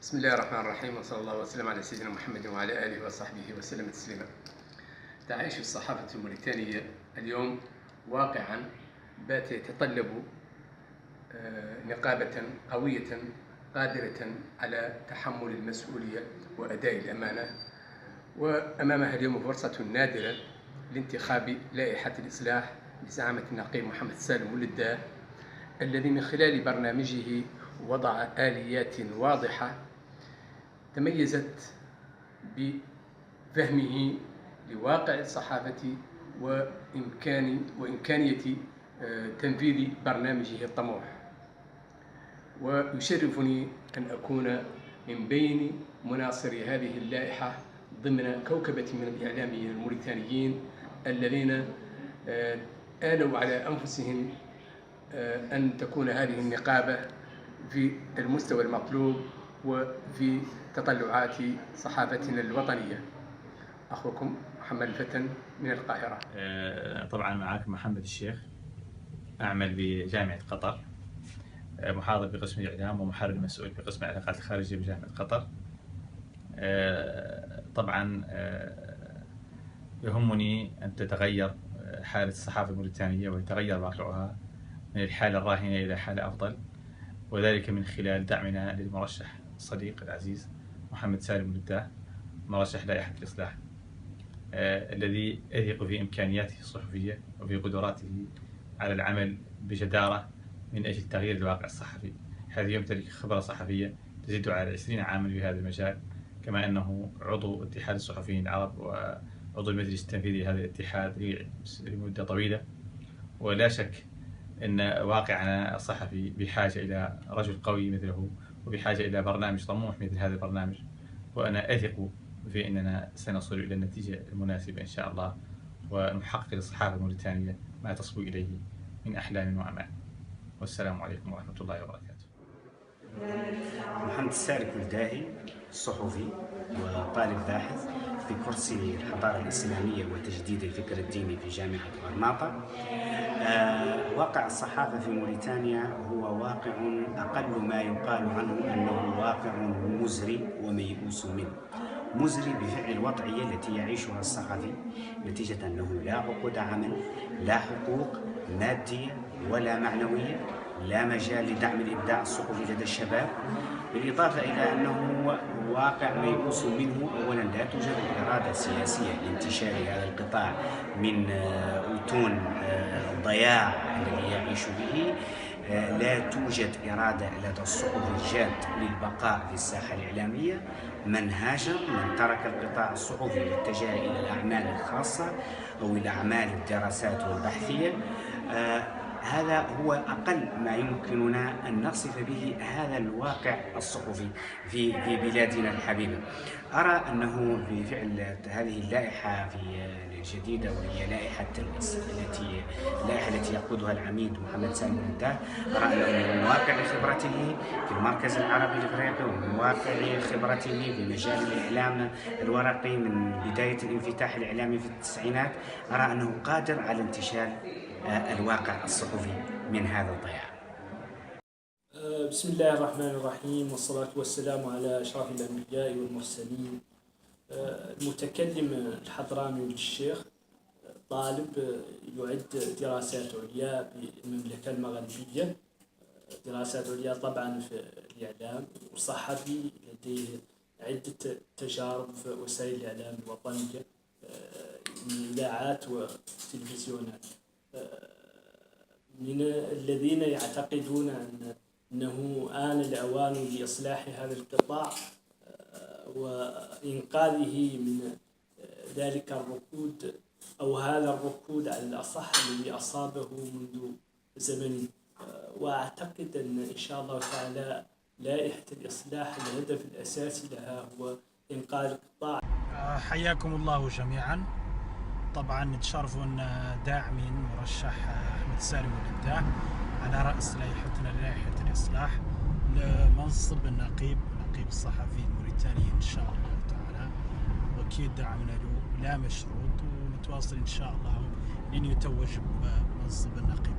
بسم الله الرحمن الرحيم، وصلى الله وسلم على سيدنا محمد وعلى آله وصحبه وسلم تسليما. تعيش الصحافة الموريتانية اليوم واقعا بات يتطلب نقابة قوية قادرة على تحمل المسؤولية وأداء الأمانة، وأمامها اليوم فرصة نادرة لانتخاب لائحة الإصلاح بزعامة النقيب محمد سالم ولداه، الذي من خلال برنامجه وضع آليات واضحة تميزت بفهمه لواقع الصحافة وإمكانية تنفيذ برنامجه الطموح. ويشرفني أن أكون من بين مناصري هذه اللائحة ضمن كوكبة من الإعلاميين الموريتانيين الذين آلوا على أنفسهم أن تكون هذه النقابة في المستوى المطلوب وفي تطلعات صحافتنا الوطنية. أخوكم محمد الفتن من القاهرة. طبعا معاكم محمد الشيخ، أعمل بجامعة قطر، محاضر بقسم الإعلام ومحرر مسؤول بقسم العلاقات الخارجية بجامعة قطر. طبعا يهمني أن تتغير حالة الصحافة الموريتانية ويتغير واقعها من الحالة الراهنة إلى حالة أفضل، وذلك من خلال دعمنا للمرشح الصديق العزيز محمد سالم ولداه، مرشح لائحة الإصلاح، الذي أثق في إمكانياته الصحفية وفي قدراته على العمل بجدارة من أجل تغيير الواقع الصحفي، حيث يمتلك خبرة صحفية تزيد على 20 عاما في هذا المجال، كما أنه عضو اتحاد الصحفيين العرب وعضو المجلس التنفيذي لهذا الاتحاد لمدة طويلة. ولا شك أن واقعنا الصحفي بحاجة إلى رجل قوي مثله، وبحاجة إلى برنامج طموح مثل هذا البرنامج، وأنا أثق في أننا سنصل إلى النتيجة المناسبة إن شاء الله، ونحقق للصحافة الموريتانية ما تصبو إليه من أحلام وأمال. والسلام عليكم ورحمة الله وبركاته. محمد سالم ولداهي، صحفي وطالب باحث في كرسي الحضارة الإسلامية وتجديد الفكر الديني في جامعة غرناطة. واقع الصحافة في موريتانيا هو واقع أقل ما يقال عنه أنه واقع مزري وميؤوس منه. مزري بفعل الوضعية التي يعيشها الصحفي نتيجة أنه لا عقود عمل، لا حقوق مادية ولا معنوية، لا مجال لدعم الإبداع الصحفي لدى الشباب، بالإضافة إلى أنه واقع ميؤوس منه. أولا لا توجد إرادة سياسية لانتشار هذا القطاع من أتون الضياع الذي يعيش به، لا توجد إرادة لدى الصحف الجاد للبقاء في الساحة الإعلامية. من هاجر، من ترك القطاع الصحفي واتجه إلى الأعمال الخاصة أو إلى أعمال الدراسات والبحثية. هذا هو أقل ما يمكننا أن نصف به هذا الواقع الصحفي في بلادنا الحبيبة. أرى أنه بفعل هذه اللائحة الجديدة، وهي اللائحة التي يقودها العميد محمد سالم ولداه، أرى أنه من واقع خبرته في المركز العربي الإفريقي ومن واقع خبرته في مجال الإعلام الورقي من بداية الانفتاح الإعلامي في التسعينات، أرى أنه قادر على انتشال الواقع الصحفي من هذا الضياع. بسم الله الرحمن الرحيم، والصلاة والسلام على أشرف الأنبياء والمرسلين. المتكلم الحضراني الشيخ طالب يعد دراسات عليا بالمملكة المغربية، دراسات عليا طبعا في الإعلام، وصحفي لديه عدة تجارب في وسائل الإعلام الوطنية من إذاعات وتلفزيونات. من الذين يعتقدون أنه آن الأوان لإصلاح هذا القطاع وإنقاذه من ذلك الركود أو هذا الركود على الأصح الذي أصابه منذ زمن. وأعتقد أن شاء الله تعالى لائحة الإصلاح الهدف الأساسي لها هو إنقاذ القطاع. حياكم الله جميعا. طبعا نتشرفون داعمين مرشح أحمد سالم ولداه على رأس لائحة الإصلاح لمنصب النقيب الصحفي الموريتاني إن شاء الله تعالى، وأكيد دعمنا له لا مشروط، ونتواصل إن شاء الله لن يتوج بمنصب النقيب.